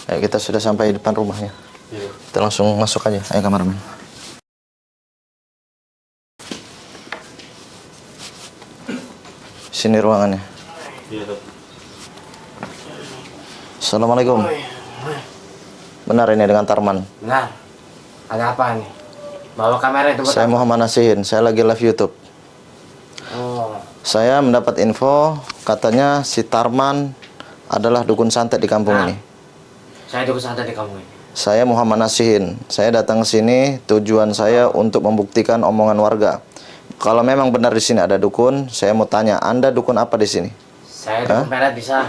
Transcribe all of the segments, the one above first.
Ayo, kita sudah sampai di depan rumahnya. Kita langsung masuk aja. Ayo, kameramen. Sini ruangannya. Assalamualaikum. Benar ini dengan Tarman? Benar. Ada apa nih? Bawa kamera itu. Saya Muhammad Nasihin. Saya lagi live YouTube. Oh. Saya mendapat info katanya si Tarman adalah dukun santet di kampung ini. Saya dukun santet di kampung ini. Saya Muhammad Nasihin. Saya datang ke sini tujuan saya untuk membuktikan omongan warga. Kalau memang benar di sini ada dukun, saya mau tanya, Anda dukun apa di sini? Saya dukun pelet bisa.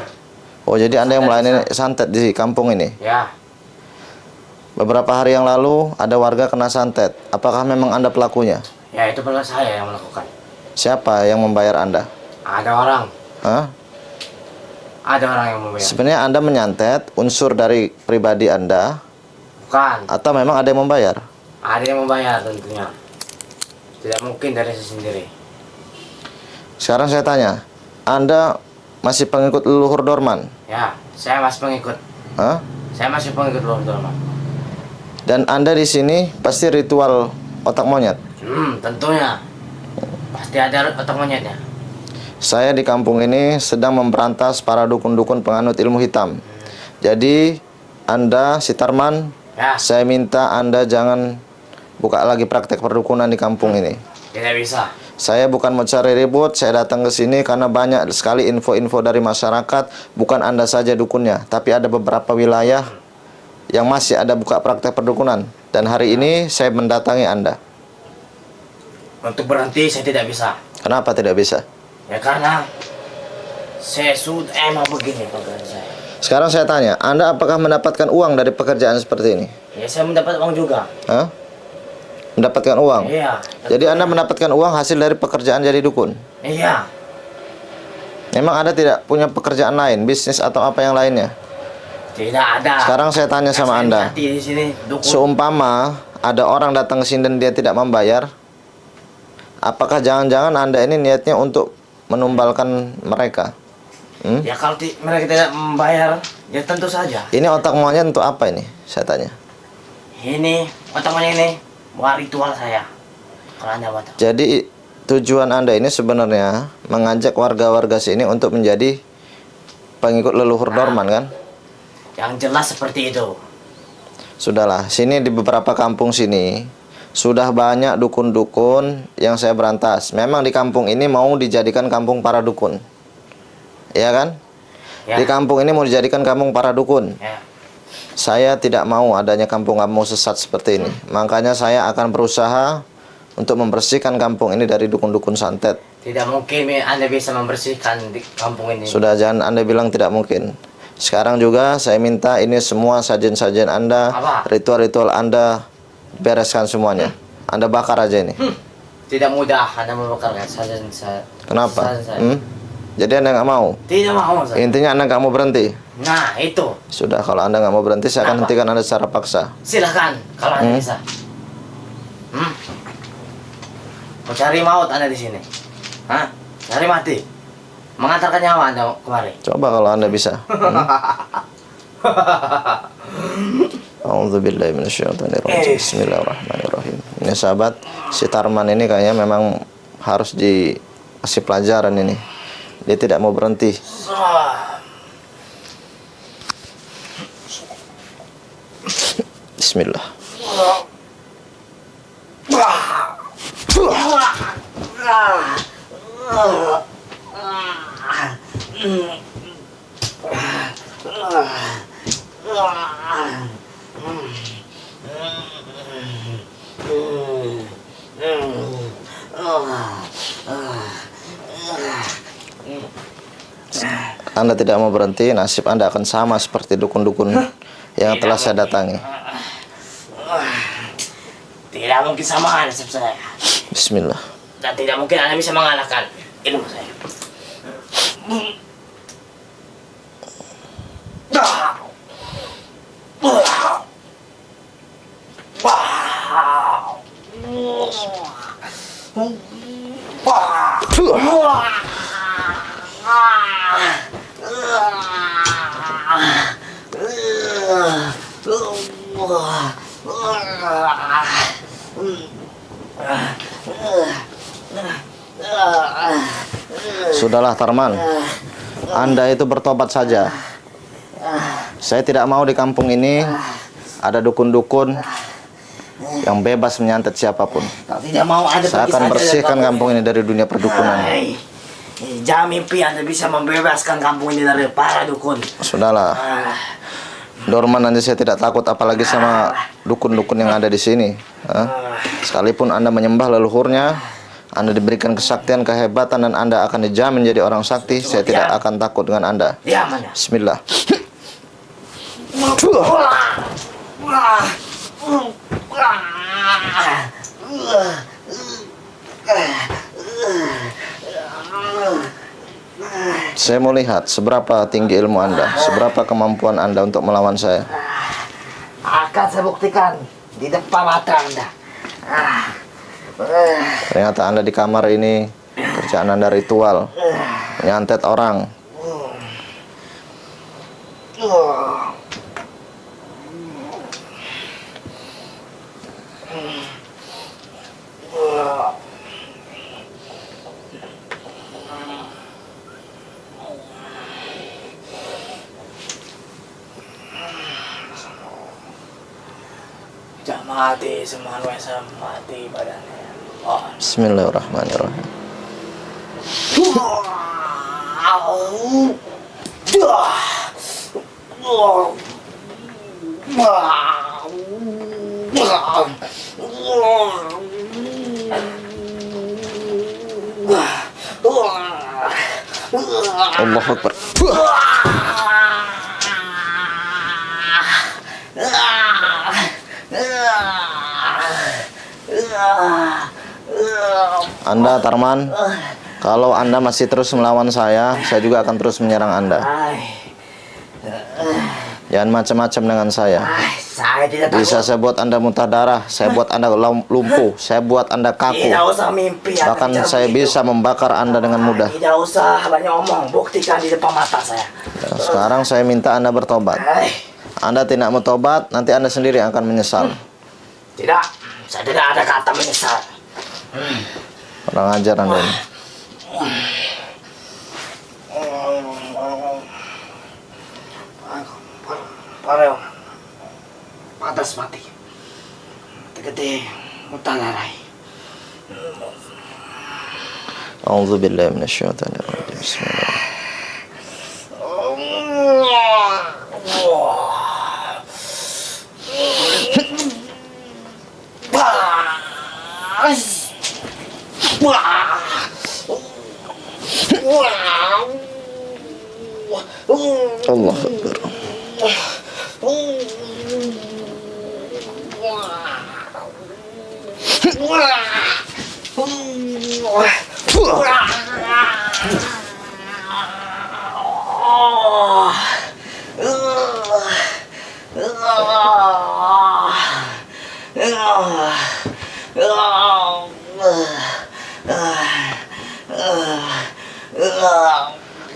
Oh, jadi Anda yang melayani santet di kampung ini? Ya. Beberapa hari yang lalu ada warga kena santet. Apakah memang Anda pelakunya? Ya, itu benar saya yang melakukan. Siapa yang membayar Anda? Ada orang. Hah? Ada orang yang membayar. Sebenarnya Anda menyantet unsur dari pribadi Anda? Bukan. Atau memang ada yang membayar? Ada yang membayar tentunya. Tidak mungkin dari saya sendiri. Sekarang saya tanya, Anda masih pengikut leluhur Dorman? Ya, saya masih pengikut. Hah? Saya masih pengikut leluhur. Dan Anda di sini pasti ritual otak monyet? Tentunya. Pasti ada otak monyetnya. Saya di kampung ini sedang memberantas para dukun-dukun penganut ilmu hitam. Jadi, Anda, si Tarman, Ya. saya minta Anda jangan buka lagi praktek perdukunan di kampung ini. Tidak bisa. Saya bukan mau cari ribut, saya datang ke sini karena banyak sekali info-info dari masyarakat. Bukan Anda saja dukunnya, tapi ada beberapa wilayah yang masih ada buka praktek perdukunan. Dan hari ini saya mendatangi Anda. Untuk berhenti saya tidak bisa. Kenapa tidak bisa? Ya karena saya sudah emang begini pekerjaan saya. Sekarang saya tanya, Anda apakah mendapatkan uang dari pekerjaan seperti ini? Ya saya mendapat uang juga. Hah? Mendapatkan uang? Iya. Jadi Anda mendapatkan uang hasil dari pekerjaan jadi dukun? Iya. Memang Anda tidak punya pekerjaan lain, bisnis atau apa yang lainnya? Tidak ada. Sekarang saya tanya sama Anda. Di sini dukun. Seumpama ada orang datang ke sini dan dia tidak membayar, apakah jangan-jangan Anda ini niatnya untuk menumbalkan mereka? Ya kalau mereka tidak membayar, ya tentu saja. Ini otak monyet untuk apa ini? Saya tanya. Ini otak monyet ini buat ritual saya. Kalau Anda mau tahu. Jadi tujuan Anda ini sebenarnya mengajak warga-warga sini untuk menjadi pengikut leluhur Dorman, kan? Yang jelas seperti itu. Sudahlah, sini di beberapa kampung sini sudah banyak dukun-dukun yang saya berantas. Memang di kampung ini mau dijadikan kampung para dukun. Iya kan? Ya. Di kampung ini mau dijadikan kampung para dukun. Ya. Saya tidak mau adanya kampung-kampung sesat seperti ini. Makanya saya akan berusaha untuk membersihkan kampung ini dari dukun-dukun santet. Tidak mungkin Anda bisa membersihkan di kampung ini. Sudah, jangan Anda bilang tidak mungkin. Sekarang juga saya minta ini semua sajian-sajian Anda, ritual-ritual Anda, bereskan semuanya. Anda bakar aja ini. Tidak mudah Anda membakarkan sajian saya. Kenapa? Jadi Anda nggak mau? Tidak mau saya. Intinya Anda nggak mau berhenti? Nah itu. Sudah, kalau Anda nggak mau berhenti, saya akan hentikan Anda secara paksa. Silahkan kalau Anda bisa. Mau cari maut Anda di sini? Hah? Cari mati? Mengantarkan nyawa Anda kemari? Coba kalau Anda bisa. A'udzubillahi minasyaitonirrajim. Bismillahirrahmanirrahim. Ini sahabat, si Tarman ini kayaknya memang harus dikasih pelajaran ini. Dia tidak mau berhenti. Bismillah. Anda tidak mau berhenti, nasib Anda akan sama seperti dukun-dukun yang telah saya datangi. Tidak mungkin sama nasib saya. Bismillah. Dan tidak mungkin Anda bisa mengalahkan ilmu saya. Sudahlah Tarman, Anda itu bertobat saja. Saya tidak mau di kampung ini ada dukun-dukun yang bebas menyantet siapapun. Tidak mau Anda Saya pergi akan saja bersihkan dari kampung ini dari dunia perdukunan. Jangan mimpi Anda bisa membebaskan kampung ini dari para dukun. Sudahlah, Dorman, nanti saya tidak takut apalagi sama dukun-dukun yang ada di sini. Sekalipun Anda menyembah leluhurnya, Anda diberikan kesaktian, kehebatan, dan Anda akan dijamin menjadi orang sakti, saya tidak akan takut dengan Anda. Diam Anda. Bismillah. Saya mau lihat seberapa tinggi ilmu Anda, seberapa kemampuan Anda untuk melawan saya. Akan saya buktikan di depan mata Anda. Ternyata Anda di kamar ini, kerjaan Anda ritual, menyantet orang. Jangan mati, semua saya mati badannya. Oh. Bismillahirrahmanirrahim. Allahu Akbar. Anda Tarman, kalau Anda masih terus melawan saya juga akan terus menyerang Anda. Jangan macam-macam dengan saya. Saya tidak Bisa saya buat Anda muntah darah, saya buat Anda lumpuh, saya buat Anda kaku. Tidak usah mimpi. Bahkan saya bisa membakar Anda dengan mudah. Tidak usah banyak omong, buktikan di depan mata saya. Nah, sekarang saya minta Anda bertobat. Anda tidak mau tobat, nanti Anda sendiri akan menyesal. Tidak, saya tidak ada kata menyesal. Kurang ajar Anda ini. Pareo, patas mati. Tegede, mutalarai. A'udzubillahi minasyaitonirrajim. Bismillah. Allah Akbar.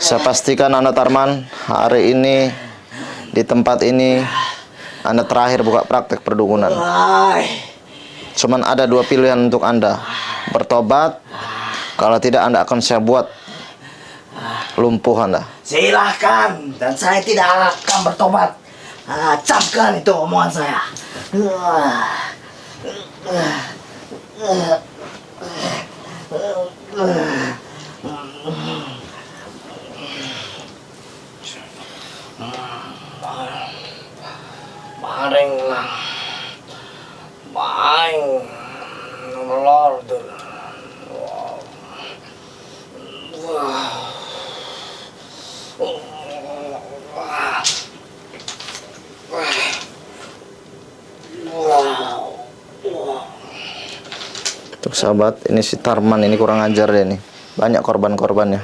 Saya pastikan Anda Tarman, hari ini di tempat ini Anda terakhir buka praktek perdukunan. Cuman ada dua pilihan untuk Anda. Bertobat, kalau tidak Anda akan saya buat lumpuh Anda. Silahkan, dan saya tidak akan bertobat. Camkan itu omongan saya. Maring Lord. Untuk sahabat, ini si Tarman ini kurang ajar deh nih. Banyak korban-korbannya.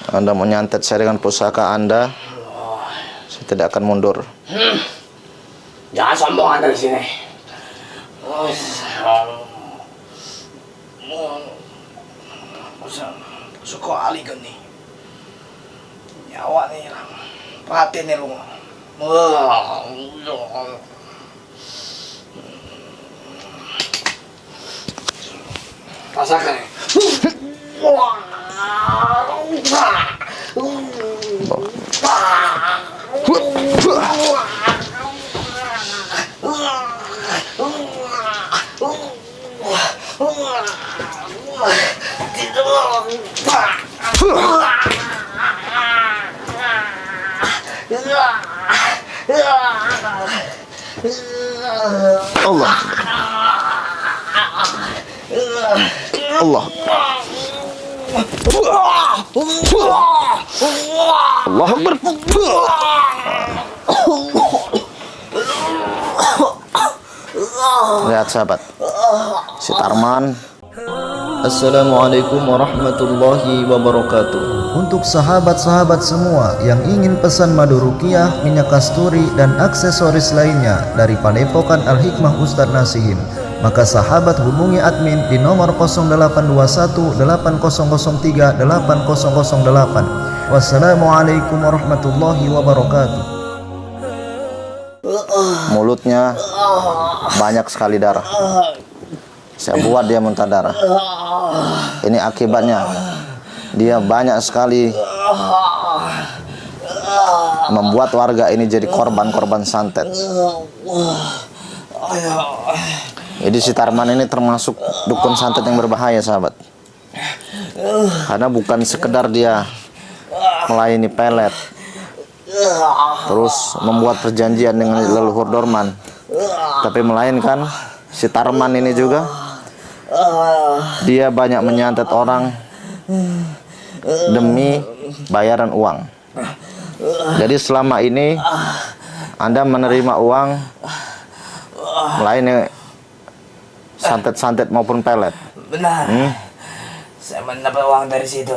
Anda mau nyantet saya dengan pusaka Anda, saya tidak akan mundur. Jangan sombong Anda di sini. Sekali kan nih. Nyawa nih hilang. Perhatiin nih lu. Rasakan nih. Allah. Allah. Allah Akbar. Lihat sahabat, si Tarman. Assalamualaikum warahmatullahi wabarakatuh. Untuk sahabat-sahabat semua yang ingin pesan madu ruqyah, minyak kasturi, dan aksesoris lainnya dari Padepokan Al-Hikmah Ustadz Nasihin, maka sahabat hubungi admin di nomor 0821 8003 8008. Wassalamualaikum warahmatullahi wabarakatuh. Mulutnya banyak sekali darah. Saya buat dia muntah darah. Ini akibatnya. Dia banyak sekali membuat warga ini jadi korban-korban santet. Jadi si Tarman ini termasuk dukun santet yang berbahaya, sahabat. Karena bukan sekedar dia melayani pelet, terus membuat perjanjian dengan leluhur dorman, tapi melainkan si Tarman ini juga dia banyak menyantet orang demi bayaran uang. Jadi selama ini Anda menerima uang melayani santet-santet maupun pelet. Benar. Saya mendapat uang dari situ.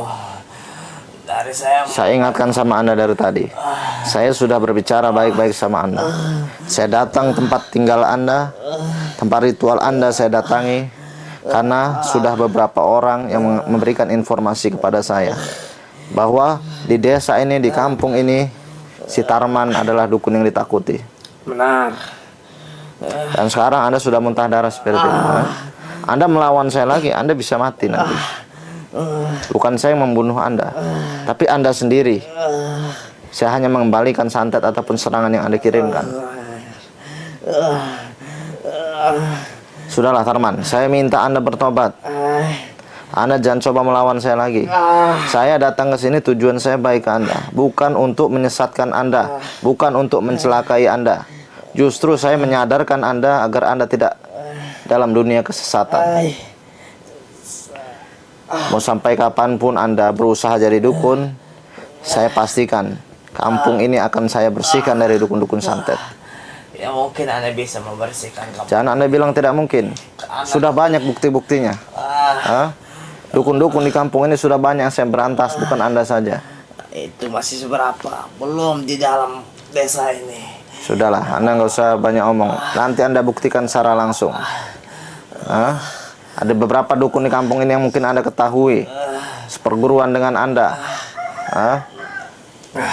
Dari Saya ingatkan sama Anda dari tadi. Saya sudah berbicara baik-baik sama Anda. Saya datang tempat tinggal Anda, tempat ritual Anda saya datangi, karena sudah beberapa orang yang memberikan informasi kepada saya bahwa di desa ini, di kampung ini, si Tarman adalah dukun yang ditakuti. Benar. Dan sekarang Anda sudah muntah darah seperti ini. Anda melawan saya lagi, Anda bisa mati nanti. Bukan saya yang membunuh Anda, tapi Anda sendiri. Saya hanya mengembalikan santet ataupun serangan yang Anda kirimkan. Sudahlah Tarman, saya minta Anda bertobat. Anda jangan coba melawan saya lagi. Saya datang ke sini tujuan saya baik ke Anda, bukan untuk menyesatkan Anda, bukan untuk mencelakai Anda. Justru saya menyadarkan Anda agar Anda tidak dalam dunia kesesatan. Mau sampai kapanpun Anda berusaha jadi dukun, saya pastikan kampung ini akan saya bersihkan dari dukun-dukun santet. Ya mungkin Anda bisa membersihkan kampung. Jangan Anda bilang tidak mungkin. Sudah banyak bukti-buktinya. Dukun-dukun di kampung ini sudah banyak yang saya berantas, bukan Anda saja. Itu masih seberapa, belum di dalam desa ini. Sudahlah, Anda nggak usah banyak omong. Nanti Anda buktikan secara langsung. Ada beberapa dukun di kampung ini yang mungkin Anda ketahui, seperguruan dengan Anda.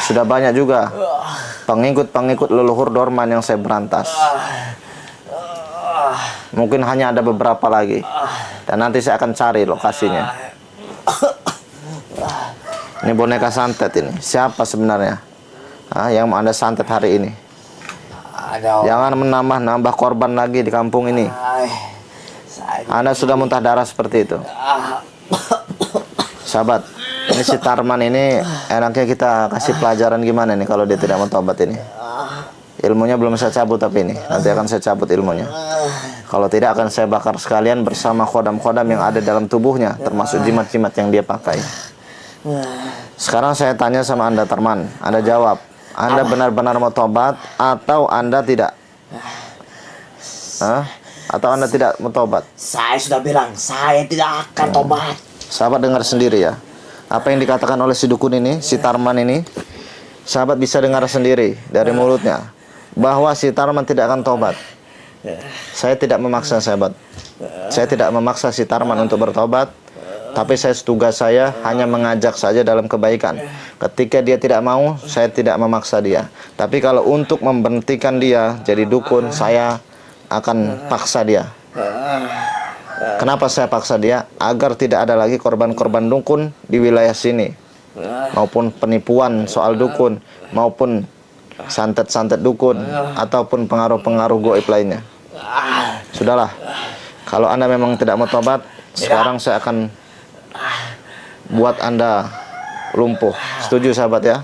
Sudah banyak juga pengikut-pengikut leluhur dorman yang saya berantas. Mungkin hanya ada beberapa lagi. Dan nanti saya akan cari lokasinya. Ini boneka santet ini. Siapa sebenarnya yang mau Anda santet hari ini? Jangan menambah korban lagi di kampung ini. Anda sudah muntah darah seperti itu. Sahabat, ini si Tarman ini enaknya kita kasih pelajaran gimana nih kalau dia tidak mau tobat ini. Ilmunya belum saya cabut, tapi ini nanti akan saya cabut ilmunya. Kalau tidak akan saya bakar sekalian bersama khodam-khodam yang ada dalam tubuhnya, termasuk jimat-jimat yang dia pakai. Sekarang saya tanya sama Anda Tarman, Anda jawab, Anda benar-benar mau tobat atau Anda tidak? Atau Anda tidak mau tobat? Saya sudah bilang, saya tidak akan tobat. Sahabat dengar sendiri ya. Apa yang dikatakan oleh si dukun ini, si Tarman ini, sahabat bisa dengar sendiri dari mulutnya bahwa si Tarman tidak akan tobat. Saya tidak memaksa sahabat. Saya tidak memaksa si Tarman untuk bertobat, tapi tugas saya hanya mengajak saja dalam kebaikan. Ketika dia tidak mau, saya tidak memaksa dia. Tapi kalau untuk memberhentikan dia jadi dukun, saya akan paksa dia. Kenapa saya paksa dia? Agar tidak ada lagi korban-korban dukun di wilayah sini, maupun penipuan soal dukun, maupun santet-santet dukun, ataupun pengaruh-pengaruh goib lainnya. Sudahlah, kalau Anda memang tidak mau tobat, sekarang saya akan buat Anda lumpuh. Setuju sahabat ya?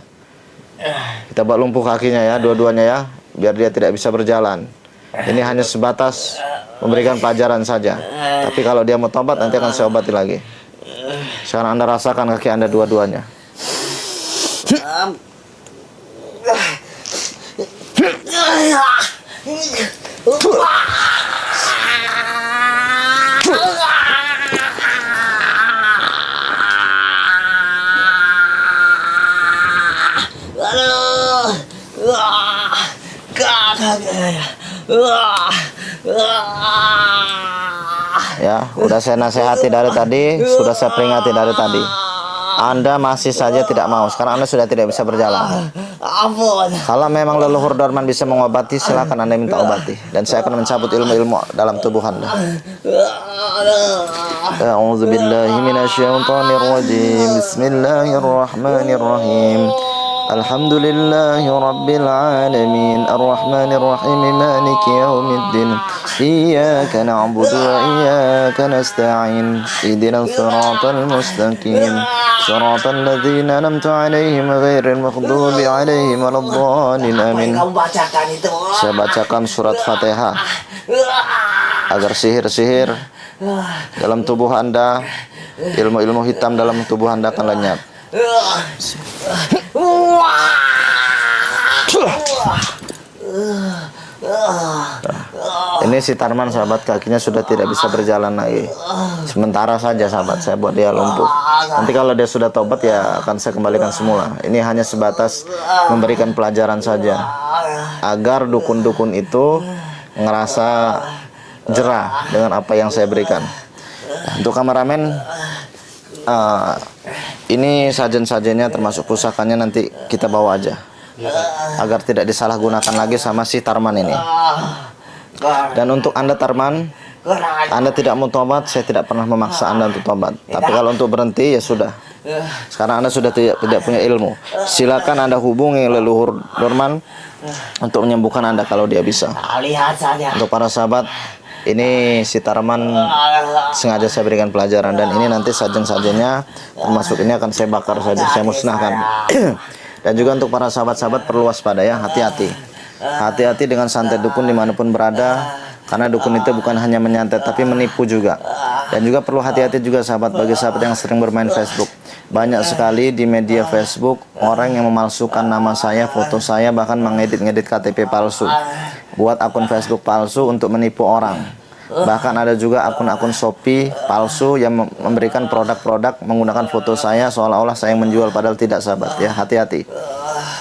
Kita buat lumpuh kakinya ya, dua-duanya ya, biar dia tidak bisa berjalan. Ini hanya sebatas memberikan pelajaran saja. Tapi kalau dia mau tobat, nanti akan saya obati lagi. Sekarang Anda rasakan kaki Anda dua-duanya. Ya, udah saya nasihati dari tadi, sudah saya peringati dari tadi. Anda masih saja tidak mau. Sekarang Anda sudah tidak bisa berjalan. Ampun. Kalau memang leluhur Dorman bisa mengobati, silakan Anda minta obati, dan saya akan mencabut ilmu-ilmu dalam tubuh Anda. A'udzu billahi minasyaitonir rajim. Bismillahirrahmanirrahim. Alhamdulillahi rabbil alamin, arrahmanir rahim, maliki yaumiddin. Iyyaka na'budu wa iyyaka nasta'in. Ihdinas siratal mustaqim. Siratal ladzina an'amta 'alaihim ghairil maghdubi 'alaihim waladdallin. Amin. Kamu bacakan itu. Saya bacakan surat Fatihah agar sihir-sihir dalam tubuh Anda, ilmu-ilmu hitam dalam tubuh Anda akan lenyap. Ini si Tarman sahabat, kakinya sudah tidak bisa berjalan lagi. Sementara saja sahabat, saya buat dia lumpuh. Nanti kalau dia sudah tobat ya akan saya kembalikan semula. Ini hanya sebatas memberikan pelajaran saja, agar dukun-dukun itu ngerasa jerah dengan apa yang saya berikan. Untuk kameramen, ini sajen-sajennya termasuk pusakanya nanti kita bawa aja, agar tidak disalahgunakan lagi sama si Tarman ini. Dan untuk Anda Tarman, Anda tidak mau tobat, saya tidak pernah memaksa Anda untuk tobat. Tapi kalau untuk berhenti ya sudah. Sekarang Anda sudah tidak punya ilmu. Silakan Anda hubungi leluhur Dorman untuk menyembuhkan Anda kalau dia bisa. Lihat saja. Untuk para sahabat, ini si Tarman sengaja saya berikan pelajaran, dan ini nanti sajen-sajennya termasuk ini akan saya bakar saja, saya musnahkan. Dan juga untuk para sahabat-sahabat perlu waspada ya, hati-hati. Hati-hati dengan santet dukun dimanapun berada, karena dukun itu bukan hanya menyantet tapi menipu juga. Dan juga perlu hati-hati juga sahabat, bagi sahabat yang sering bermain Facebook. Banyak sekali di media Facebook orang yang memalsukan nama saya, foto saya, bahkan mengedit-ngedit KTP palsu, buat akun Facebook palsu untuk menipu orang. Bahkan ada juga akun-akun Shopee palsu yang memberikan produk-produk menggunakan foto saya seolah-olah saya yang menjual, padahal tidak sahabat ya. Hati-hati.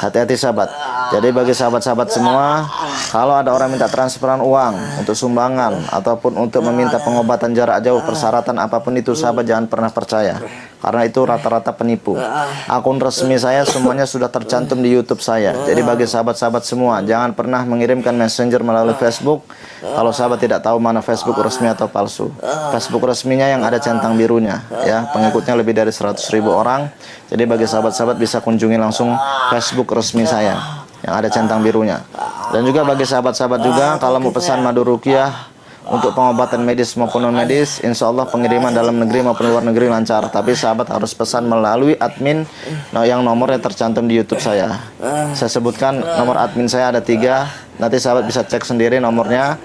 Hati-hati sahabat. Jadi bagi sahabat-sahabat semua, kalau ada orang minta transferan uang untuk sumbangan ataupun untuk meminta pengobatan jarak jauh, persyaratan apapun itu sahabat jangan pernah percaya, karena itu rata-rata penipu. Akun resmi saya semuanya sudah tercantum di YouTube saya. Jadi bagi sahabat-sahabat semua, jangan pernah mengirimkan messenger melalui Facebook kalau sahabat tidak tahu mana Facebook resmi atau palsu. Facebook resminya yang ada centang birunya ya, pengikutnya lebih dari 100.000 orang. Jadi bagi sahabat-sahabat bisa kunjungi langsung Facebook resmi saya yang ada centang birunya. Dan juga bagi sahabat-sahabat juga, kalau mau pesan madu ruqyah untuk pengobatan medis maupun non medis, insya Allah pengiriman dalam negeri maupun luar negeri lancar. Tapi sahabat harus pesan melalui admin yang nomornya tercantum di YouTube saya. Saya sebutkan nomor admin saya ada 3. Nanti sahabat bisa cek sendiri nomornya.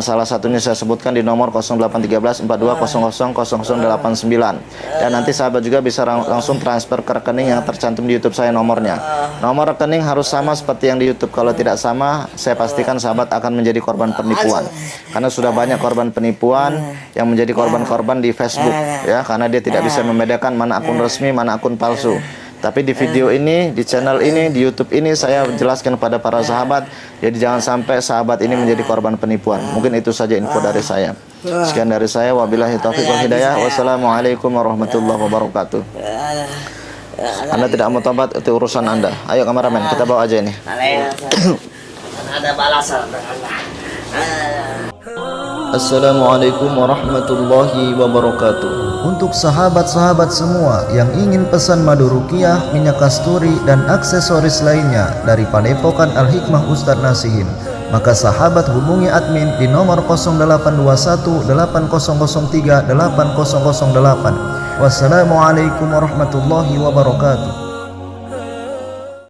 Salah satunya saya sebutkan di nomor 0813 4200 0089. Dan nanti sahabat juga bisa langsung transfer ke rekening yang tercantum di YouTube saya nomornya. Nomor rekening harus sama seperti yang di YouTube. Kalau tidak sama, saya pastikan sahabat akan menjadi korban penipuan. Karena sudah banyak korban penipuan yang menjadi korban-korban di Facebook ya, karena dia tidak bisa membedakan mana akun resmi, mana akun palsu. Tapi di video ini, di channel ini, di YouTube ini saya jelaskan kepada para sahabat, jadi jangan sampai sahabat ini menjadi korban penipuan. Mungkin itu saja info dari saya. Sekian dari saya, wabillahi taufiq wal hidayah. Wassalamualaikum warahmatullahi wabarakatuh. Anda tidak mau tobat, itu urusan Anda. Ayo kameramen, kita bawa aja ini. Ada balasan. Assalamualaikum warahmatullahi wabarakatuh. Untuk sahabat-sahabat semua yang ingin pesan madu ruqyah, minyak kasturi, dan aksesoris lainnya dari Padepokan Al-Hikmah Ustadz Nasihin, maka sahabat hubungi admin di nomor 0821 8003 8008. Wassalamualaikum warahmatullahi wabarakatuh.